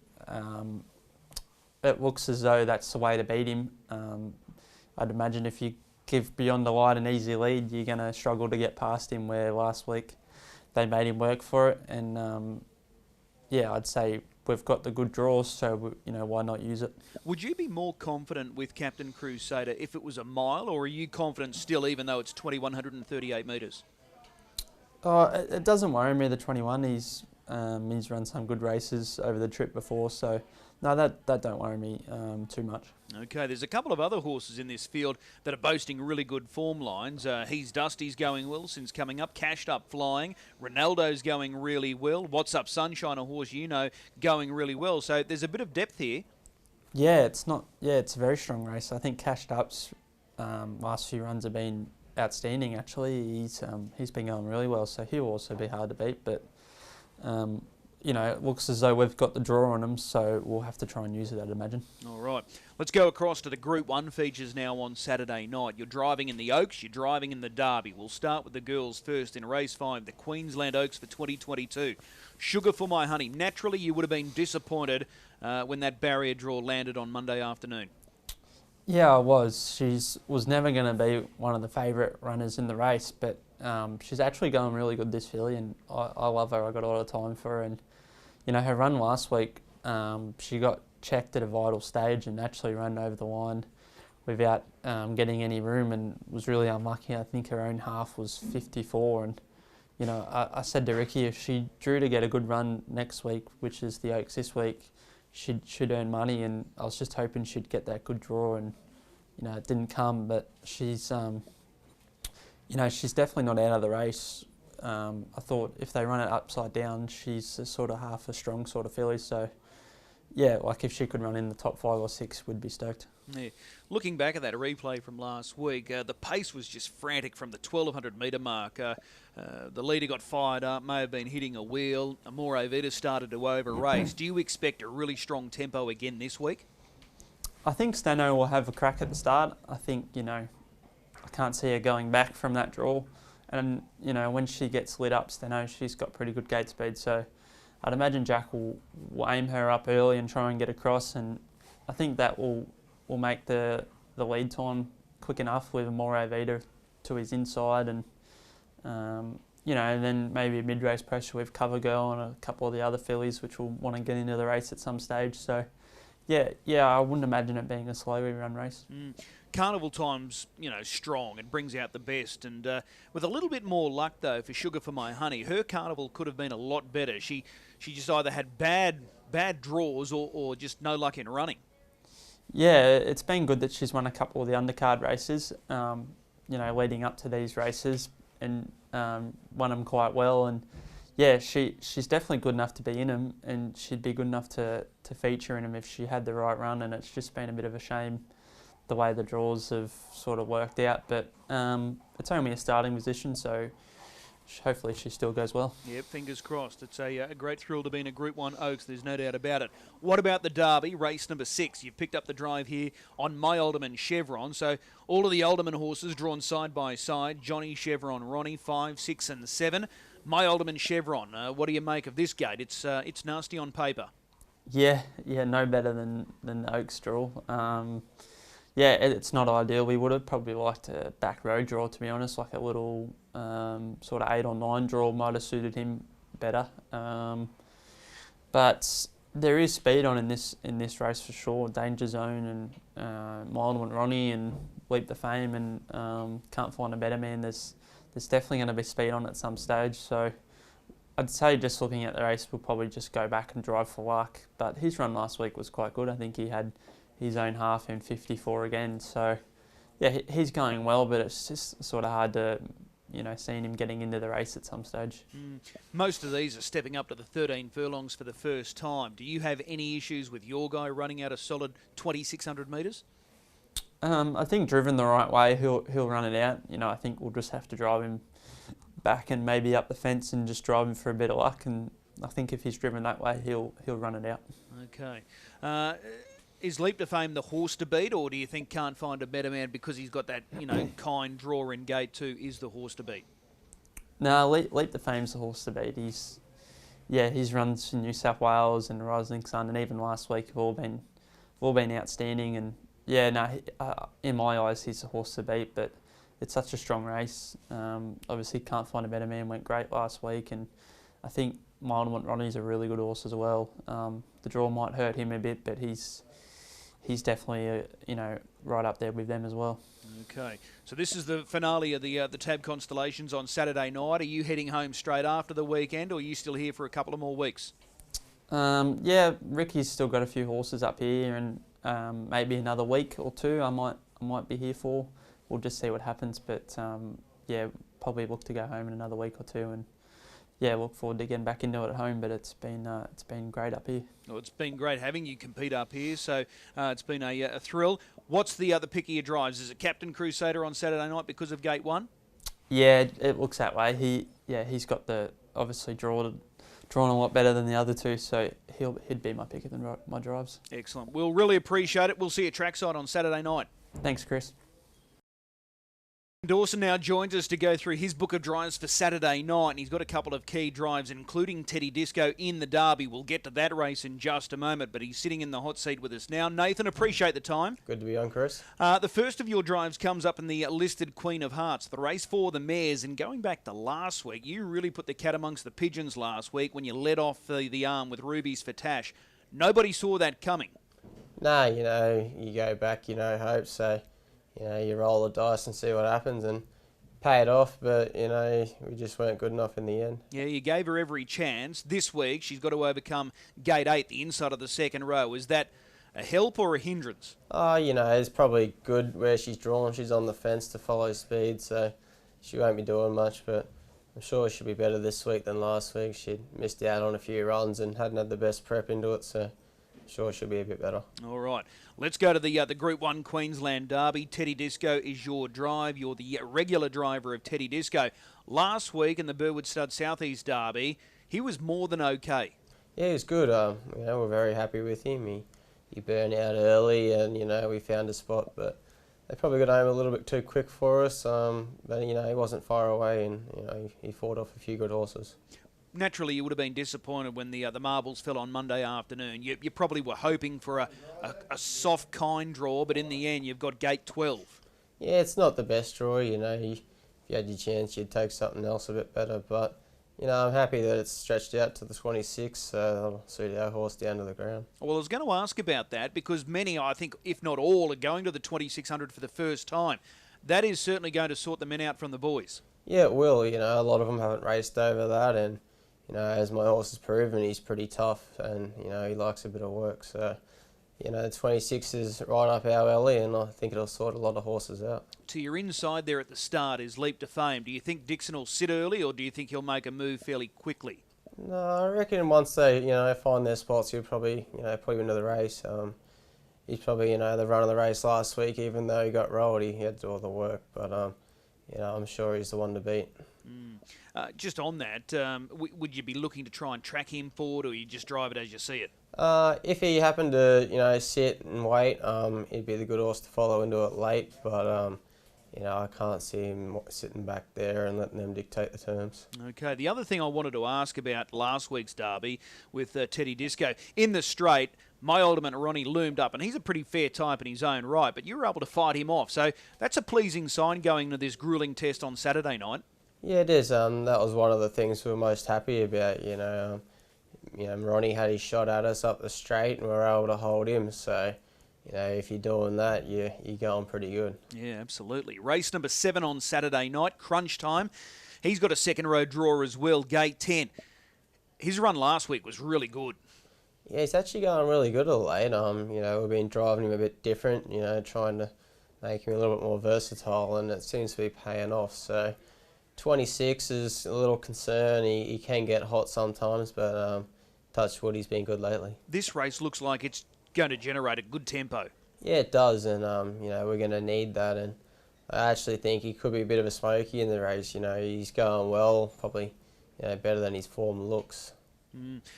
it looks as though that's the way to beat him. I'd imagine if you give Beyond the Light an easy lead, you're going to struggle to get past him, where last week they made him work for it. And yeah, I'd say we've got the good draws, so why not use it? Would you be more confident with Captain Crusader if it was a mile, or are you confident still even though it's 2,138 metres? It doesn't worry me, the 21. He's run some good races over the trip before, so no, that don't worry me too much. Okay, there's a couple of other horses in this field that are boasting really good form lines. He's Dusty's going well since coming up. Cashed Up Flying. Ronaldo's going really well. What's Up Sunshine, a horse going really well. So there's a bit of depth here. Yeah, it's a very strong race. I think Cashed Up's last few runs have been outstanding. Actually, he's been going really well, so he'll also be hard to beat. But it looks as though we've got the draw on them, so we'll have to try and use it, I'd imagine. All right. Let's go across to the Group 1 features now on Saturday night. You're driving in the Oaks, you're driving in the Derby. We'll start with the girls first in Race 5, the Queensland Oaks for 2022. Sugar for My Honey. Naturally, you would have been disappointed when that barrier draw landed on Monday afternoon. Yeah, I was. She was never going to be one of the favourite runners in the race, but she's actually going really good, this filly, and I love her. I got a lot of time for her, and her run last week, she got checked at a vital stage and actually ran over the line without getting any room, and was really unlucky. I think her own half was 54, and I said to Ricky, if she drew to get a good run next week, which is the Oaks this week, she'd earn money, and I was just hoping she'd get that good draw, and it didn't come, but she's she's definitely not out of the race. I thought if they run it upside down, she's a sort of half a strong sort of filly, so yeah, like if she could run in the top 5 or 6, we'd be stoked. Yeah. Looking back at that replay from last week, the pace was just frantic from the 1,200 metre mark. The leader got fired up, may have been hitting a wheel. Amore Vita started to over-race. Do you expect a really strong tempo again this week? I think Stano will have a crack at the start. I think, I can't see her going back from that draw. And, when she gets lit up, Stano, she's got pretty good gate speed. So I'd imagine Jack will aim her up early and try and get across. And I think that will make the lead time quick enough with Amore Vita to his inside. And, and then maybe a mid-race pressure with Cover Girl and a couple of the other fillies, which will want to get into the race at some stage. So, yeah, I wouldn't imagine it being a slowly run race. Carnival time's, strong. It brings out the best. And with a little bit more luck, though, for Sugar for My Honey, her Carnival could have been a lot better. She just either had bad draws or just no luck in running. Yeah, it's been good that she's won a couple of the undercard races, leading up to these races, and won them quite well. And yeah, she's definitely good enough to be in them, and she'd be good enough to feature in them if she had the right run. And it's just been a bit of a shame the way the draws have sort of worked out, but it's only a starting position, so hopefully she still goes well. Yeah, fingers crossed. It's a great thrill to be in a Group 1 Oaks, there's no doubt about it. What about the Derby, race number 6? You've picked up the drive here on My Alderman Chevron, so all of the Alderman horses drawn side by side, Johnny, Chevron, Ronnie, 5, 6 and 7. My Alderman Chevron, what do you make of this gate? It's nasty on paper. Yeah, no better than the Oaks draw. Yeah, it's not ideal. We would have probably liked a back row draw, to be honest, like a little sort of 8 or 9 draw might have suited him better. But there is speed on in this race for sure. Danger Zone and Mild Ronnie and Leap the Fame, and Can't Find a Better Man. There's definitely going to be speed on at some stage. So I'd say just looking at the race, we'll probably just go back and drive for luck. But his run last week was quite good. I think he had his own half in 54 again. So Yeah, he's going well, but it's just sort of hard to, seeing him getting into the race at some stage. Most of these are stepping up to the 13 furlongs for the first time. Do you have any issues with your guy running out a solid 2,600 metres? I think driven the right way, he'll run it out. I think we'll just have to drive him back and maybe up the fence and just drive him for a bit of luck. And I think if he's driven that way, he'll run it out. Okay. Is Leap to Fame the horse to beat, or do you think Can't Find a Better Man because he's got that, kind draw in gate 2 is the horse to beat? No, Leap to Fame's the horse to beat. He's run to New South Wales and Rising Sun, and even last week have all been outstanding. And in my eyes, he's the horse to beat. But it's such a strong race. Obviously, Can't Find a Better Man went great last week, and I think My Ultimate Ronnie's a really good horse as well. The draw might hurt him a bit, but he's definitely right up there with them as well. Okay, so this is the finale of the TAB Constellations on Saturday night. Are you heading home straight after the weekend, or are you still here for a couple of more weeks? Ricky's still got a few horses up here, and maybe another week or two I might be here for. We'll just see what happens, but probably look to go home in another week or two, and look forward to getting back into it at home. But it's been great up here. Well, it's been great having you compete up here, so it's been a thrill. What's the other pick of your drives? Is it Captain Crusader on Saturday night because of gate 1? Yeah, it looks that way. He's got the obviously drawn a lot better than the other two, so he'd be my pick of my drives. Excellent. We'll really appreciate it. We'll see you trackside on Saturday night. Thanks, Chris. Dawson now joins us to go through his book of drives for Saturday night, and he's got a couple of key drives, including Teddy Disco in the Derby. We'll get to that race in just a moment, but he's sitting in the hot seat with us now. Nathan, appreciate the time. Good to be on, Chris. The first of your drives comes up in the listed Queen of Hearts, the race for the mares, and going back to last week, you really put the cat amongst the pigeons last week when you led off the arm with Rubies for Tash. Nobody saw that coming. No, you go back, hope, so, you roll the dice and see what happens and pay it off, but, we just weren't good enough in the end. Yeah, you gave her every chance. This week, she's got to overcome gate 8, the inside of the second row. Is that a help or a hindrance? Oh, it's probably good where she's drawn. She's on the fence to follow speed, so she won't be doing much, but I'm sure she'll be better this week than last week. She missed out on a few runs and hadn't had the best prep into it, so sure she'll be a bit better. All right. Let's go to the Group 1 Queensland Derby. Teddy Disco is your drive. You're the regular driver of Teddy Disco. Last week in the Burwood Stud Southeast Derby, he was more than okay. Yeah, he was good. We're very happy with him. He burned out early and, we found a spot, but they probably got home a little bit too quick for us. But, he wasn't far away and, he fought off a few good horses. Naturally, you would have been disappointed when the marbles fell on Monday afternoon. You probably were hoping for a soft, kind draw, but in the end, you've got gate 12. Yeah, it's not the best draw, If you had your chance, you'd take something else a bit better. But, I'm happy that it's stretched out to the 26, so that'll suit our horse down to the ground. Well, I was going to ask about that because many, I think, if not all, are going to the 2600 for the first time. That is certainly going to sort the men out from the boys. Yeah, it will. A lot of them haven't raced over that, and as my horse has proven, he's pretty tough and, he likes a bit of work. So, the 26 is right up our alley and I think it'll sort a lot of horses out. To your inside there at the start is Leap to Fame. Do you think Dixon will sit early or do you think he'll make a move fairly quickly? No, I reckon once they, find their spots, he'll probably, put him into the race. He's probably, the run of the race last week, even though he got rolled, he had to do all the work. But, I'm sure he's the one to beat. Just on that, would you be looking to try and track him forward or you just drive it as you see it? If he happened to, sit and wait, he'd be the good horse to follow into it late. But, I can't see him sitting back there and letting them dictate the terms. Okay, the other thing I wanted to ask about last week's derby with Teddy Disco, in the straight, My Ultimate Ronnie loomed up, and he's a pretty fair type in his own right, but you were able to fight him off. So that's a pleasing sign going into this gruelling test on Saturday night. Yeah, it is. That was one of the things we were most happy about. Ronnie had his shot at us up the straight, and we were able to hold him. So, if you're doing that, you're going pretty good. Yeah, absolutely. Race number 7 on Saturday night, crunch time. He's got a second row draw as well, gate 10. His run last week was really good. Yeah, he's actually going really good of late. We've been driving him a bit different. Trying to make him a little bit more versatile, and it seems to be paying off. So 26 is a little concern. He can get hot sometimes, but touch wood, he's been good lately. This race looks like it's going to generate a good tempo. Yeah, it does, and you know, we're going to need that. And I actually think he could be a bit of a smoky in the race. You know, he's going well, probably, you know, better than his form looks.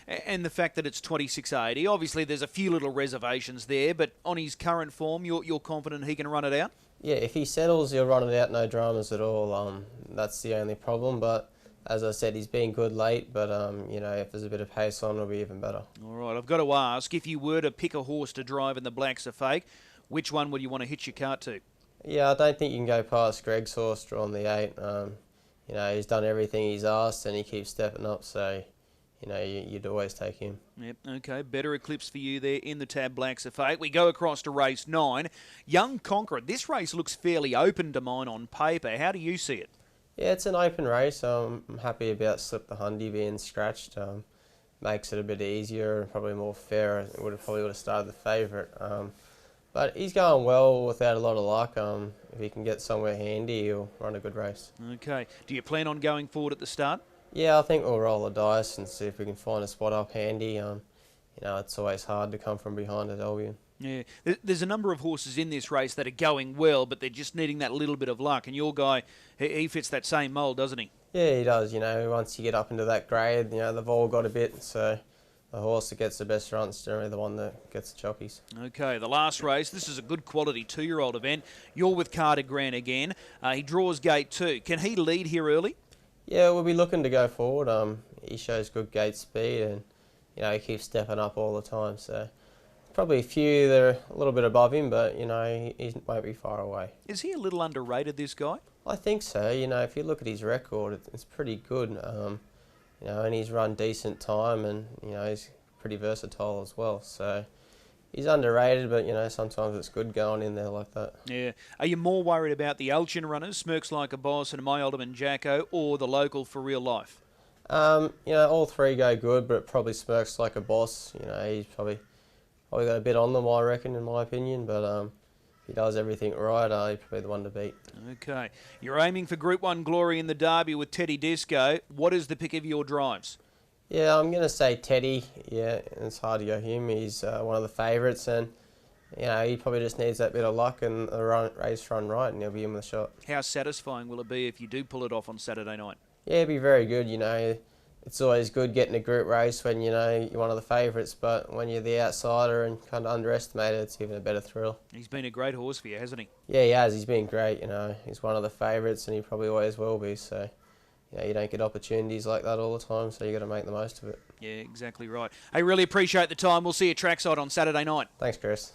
And the fact that it's 26.80, obviously there's a few little reservations there, but on his current form, you're confident he can run it out? Yeah, if he settles, he'll run it out, no dramas at all. That's the only problem, but as I said, he's been good late, but you know, if there's a bit of pace on, it'll be even better. All right, I've got to ask, if you were to pick a horse to drive in the Blacks Are Fake, which one would you want to hitch your cart to? Yeah, I don't think you can go past Greg's horse drawn the 8. You know, he's done everything he's asked and he keeps stepping up, so you know, you'd always take him. Yep, okay, better eclipse for you there in the TAB Blacks Are Fake. We go across to race 9. Young Conqueror, this race looks fairly open to mine on paper. How do you see it? Yeah, it's an open race. I'm happy about Slip the Hundy being scratched. Makes it a bit easier and probably more fair. It would have started the favourite. But he's going well without a lot of luck. If he can get somewhere handy, he'll run a good race. Okay, do you plan on going forward at the start? Yeah, I think we'll roll the dice and see if we can find a spot up handy. You know, it's always hard to come from behind at Albion. Yeah, there's a number of horses in this race that are going well, but they're just needing that little bit of luck. And your guy, he fits that same mould, doesn't he? Yeah, he does. You know, once you get up into that grade, you know, they've all got a bit. So the horse that gets the best runs is generally the one that gets the jockeys. Okay, the last race. This is a good quality 2-year-old event. You're with Carter Grant again. He draws gate 2. Can he lead here early? Yeah, we'll be looking to go forward. He shows good gate speed and, you know, he keeps stepping up all the time. So probably a few that are a little bit above him, but, you know, he won't be far away. Is he a little underrated, this guy? I think so. You know, if you look at his record, it's pretty good. You know, and he's run decent time and, you know, he's pretty versatile as well. So he's underrated, but, you know, sometimes it's good going in there like that. Yeah. Are you more worried about the Elchin runners, Smirks Like a Boss and My Alderman Jacko, or the local For Real Life? You know, all three go good, but probably Smirks Like a Boss. You know, he's probably got a bit on them, I reckon, in my opinion. But if he does everything right, he's probably the one to beat. Okay. You're aiming for Group 1 glory in the Derby with Teddy Disco. What is the pick of your drives? Yeah, I'm going to say Teddy. Yeah, it's hard to go him. He's one of the favourites, and you know, he probably just needs that bit of luck and a race run right, and he'll be in with a shot. How satisfying will it be if you do pull it off on Saturday night? Yeah, it'll be very good. You know, it's always good getting a group race when, you know, you're one of the favourites, but when you're the outsider and kind of underestimated, it's even a better thrill. He's been a great horse for you, hasn't he? Yeah, he has. He's been great. You know, he's one of the favourites, and he probably always will be. So, you know, you don't get opportunities like that all the time, so you got to make the most of it. Yeah, exactly right. Hey, really appreciate the time. We'll see you trackside on Saturday night. Thanks, Chris.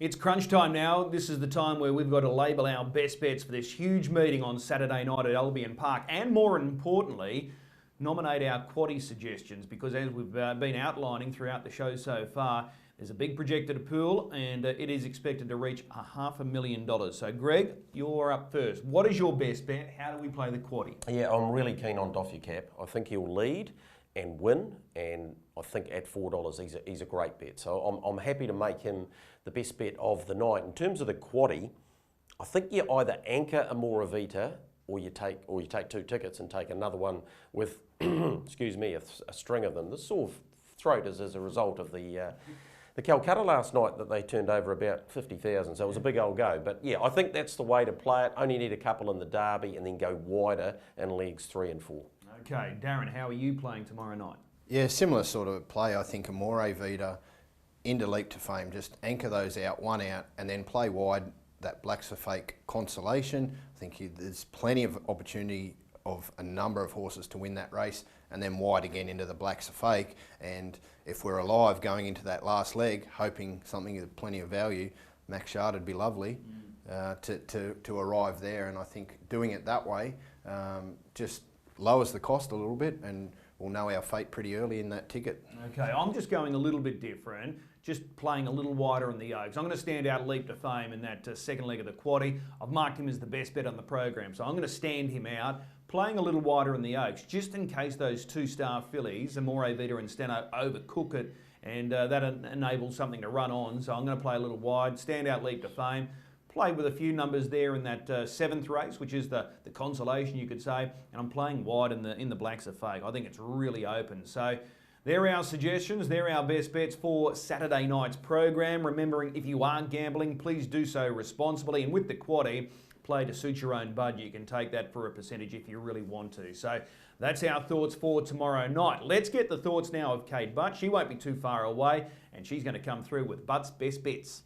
It's crunch time now. This is the time where we've got to label our best bets for this huge meeting on Saturday night at Albion Park, and more importantly, nominate our quaddie suggestions, because as we've been outlining throughout the show so far, there's a big projected pool and it is expected to reach $500,000. So Greg, you're up first. What is your best bet? How do we play the quaddie? Yeah, I'm really keen on Doffy Cap. I think he'll lead and win, and I think at $4 he's a great bet. So I'm happy to make him the best bet of the night. In terms of the quaddie, I think you either anchor a Moravita or you take 2 tickets and take another one with, excuse me, a string of them. The sore throat is as a result of the Calcutta last night that they turned over about 50,000, so it was a big old go. But yeah, I think that's the way to play it. Only need a couple in the Derby and then go wider in legs 3 and 4. Okay, Darren, how are you playing tomorrow night? Yeah, similar sort of play. I think a Moravita into Leap to Fame, just anchor those out, one out, and then play wide that Blacks Are Fake Constellation. I think there's plenty of opportunity of a number of horses to win that race, and then wide again into the Blacks Are Fake. And if we're alive going into that last leg, hoping something with plenty of value, Max Shard would be lovely to arrive there. And I think doing it that way just lowers the cost a little bit, and we'll know our fate pretty early in that ticket. Okay, I'm just going a little bit different, just playing a little wider on the Oaks. I'm going to stand out Leap to Fame in that second leg of the quaddie. I've marked him as the best bet on the program, so I'm going to stand him out, playing a little wider in the Oaks, just in case those 2-star fillies, Amore Vita and Steno, overcook it and that enables something to run on. So I'm going to play a little wide, standout leap to fame. Played with a few numbers there in that 7th race, which is the consolation, you could say, and I'm playing wide in the Blacks Are Fake. I think it's really open. So they're our suggestions. They're our best bets for Saturday night's program. Remembering, if you are gambling, please do so responsibly. And with the quaddie, play to suit your own budget. You can take that for a percentage if you really want to. So that's our thoughts for tomorrow night. Let's get the thoughts now of Kate Butt. She won't be too far away, and she's going to come through with Butt's best bets.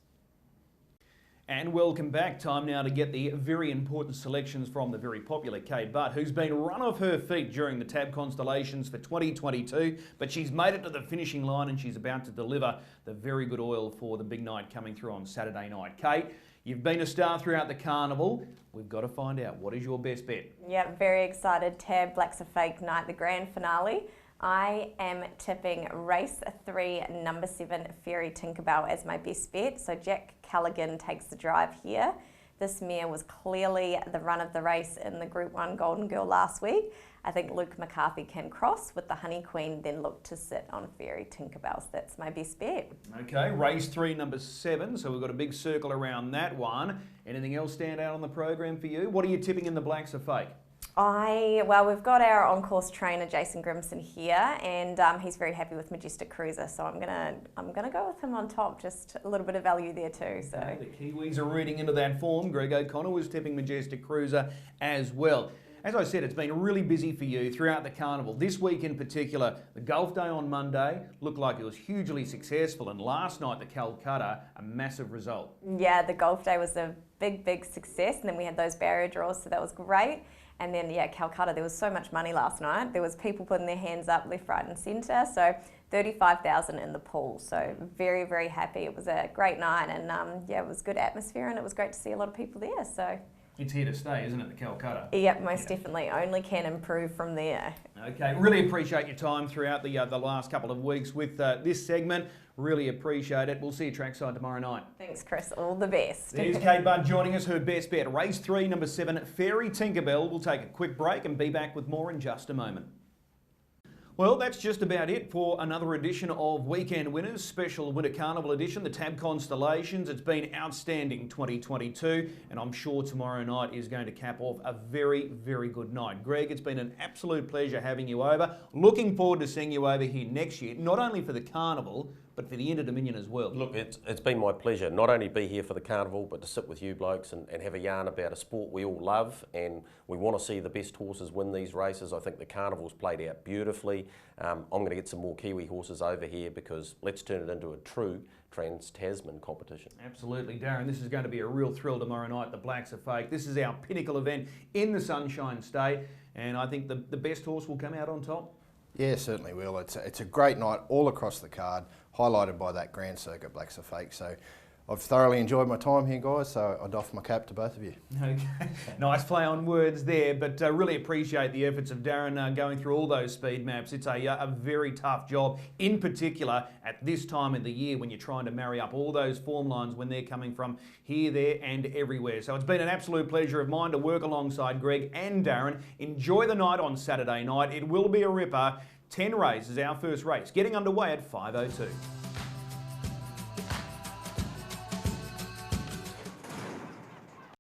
And welcome back. Time now to get the very important selections from the very popular Kate Butt, who's been run off her feet during the TAB Constellations for 2022, but she's made it to the finishing line and she's about to deliver the very good oil for the big night coming through on Saturday night. Kate, you've been a star throughout the carnival. We've got to find out, what is your best bet? Yep, very excited. TAB Blacks Are Fake night, the grand finale. I am tipping race 3, number 7, Fairy Tinkerbell as my best bet. So Jack Callaghan takes the drive here. This mare was clearly the run of the race in the Group 1 Golden Girl last week. I think Luke McCarthy can cross with the 1Equine, then look to sit on Fairy Tinkerbell. So that's my best bet. Okay, race 3, number 7. So we've got a big circle around that one. Anything else stand out on the program for you? What are you tipping in the Blacks Are Fake? Well, we've got our on-course trainer Jason Grimson here, and he's very happy with Majestic Cruiser, so I'm gonna go with him on top. Just a little bit of value there too. So okay, the Kiwis are reading into that form. Greg O'Connor was tipping Majestic Cruiser as well. As I said, it's been really busy for you throughout the carnival. This week in particular, the Golf Day on Monday looked like it was hugely successful, and last night the Calcutta, a massive result. Yeah, the Golf Day was a big success, and then we had those barrier draws, so that was great. And then, yeah, Calcutta, there was so much money last night. There was people putting their hands up left, right and centre. So 35,000 in the pool. So very happy. It was a great night, and yeah, it was good atmosphere, and it was great to see a lot of people there. So it's here to stay, isn't it, the Calcutta? Yep, most definitely. Only can improve from there. Okay, really appreciate your time throughout the last couple of weeks with this segment. Really appreciate it. We'll see you trackside tomorrow night. Thanks, Chris. All the best. There's Kate Butt joining us, her best bet. Race 3, number 7, Fairy Tinkerbell. We'll take a quick break and be back with more in just a moment. Well, that's just about it for another edition of Weekend Winners, special Winter Carnival edition, the TAB Constellations. It's been outstanding 2022, and I'm sure tomorrow night is going to cap off a very good night. Greg, it's been an absolute pleasure having you over. Looking forward to seeing you over here next year, not only for the carnival, but for the Inter-Dominion as well. Look, it's been my pleasure not only be here for the carnival, but to sit with you blokes and have a yarn about a sport we all love, and we want to see the best horses win these races. I think the carnival's played out beautifully. I'm going to get some more Kiwi horses over here, because let's turn it into a true Trans-Tasman competition. Absolutely, Darren. This is going to be a real thrill tomorrow night. The Blacks Are Fake. This is our pinnacle event in the Sunshine State, and I think the best horse will come out on top. Yeah, certainly will. It's a great night all across the card, highlighted by that Grand Circuit Blacks Are Fake. So I've thoroughly enjoyed my time here, guys, so I'd offer my cap to both of you. Okay, nice play on words there, but really appreciate the efforts of Darren going through all those speed maps. It's a very tough job, in particular at this time of the year when you're trying to marry up all those form lines when they're coming from here, there and everywhere. So it's been an absolute pleasure of mine to work alongside Greg and Darren. Enjoy the night on Saturday night. It will be a ripper. 10 races, our first race, getting underway at 5:02.